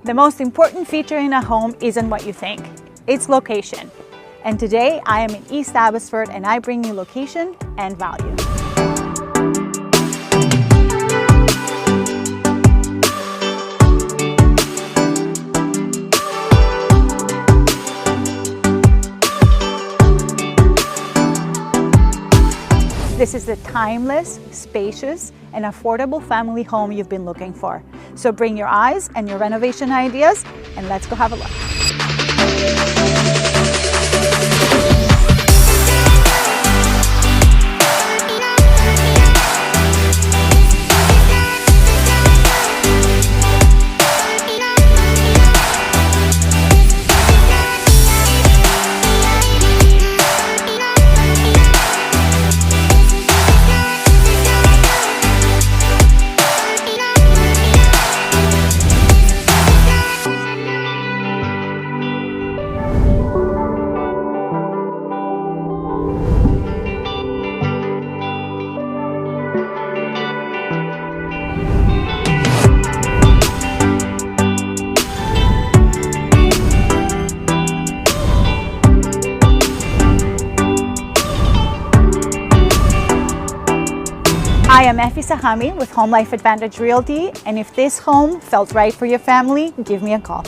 The most important feature in a home isn't what you think, it's location. And today I am in East Abbotsford and I bring you location and value. This is the timeless, spacious, and affordable family home you've been looking for. So bring your eyes and your renovation ideas, and let's go have a look. I am Effie Sahami with Home Life Advantage Realty, and if this home felt right for your family, give me a call.